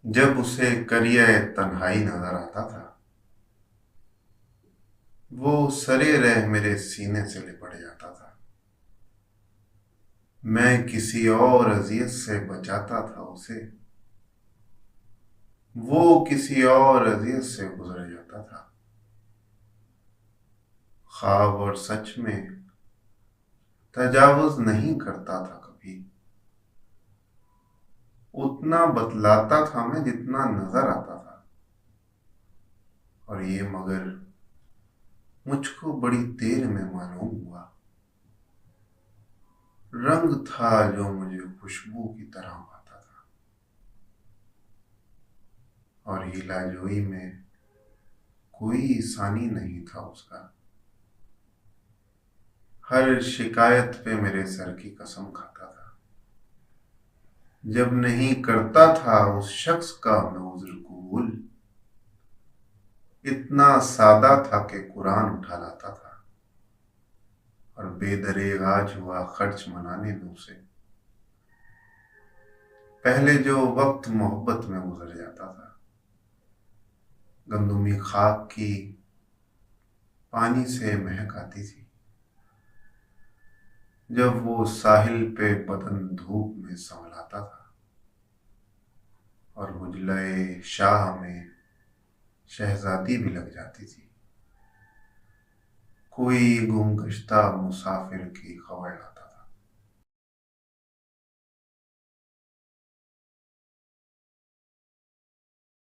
जब उसे करिए तन्हाई नजर आता था, वो सरे रह मेरे सीने से लिपट जाता था। मैं किसी और अजियत से बचाता था उसे, वो किसी और अजियत से गुजर जाता था। ख्वाब और सच में तजावुज नहीं करता था कभी, उतना बतलाता था मैं जितना नजर आता था। और ये मगर मुझको बड़ी देर में मालूम हुआ, रंग था जो मुझे खुशबू की तरह भाता था। और हिला जोई में कोई सानी नहीं था उसका, हर शिकायत पे मेरे सर की कसम खाता था। जब नहीं करता था उस शख्स का मैं उज्र कबूल, इतना सादा था कि कुरान उठा लाता था। और बेदरेगाज हुआ खर्च मनाने में उसे, पहले जो वक्त मोहब्बत में गुजर जाता था। गंदुमी खाक की पानी से महक आती थी, जब वो साहिल पे बदन धूप में संभलाता था। और उजले शाह में शहजादी भी लग जाती थी, कोई गुमगश्ता मुसाफिर की खबर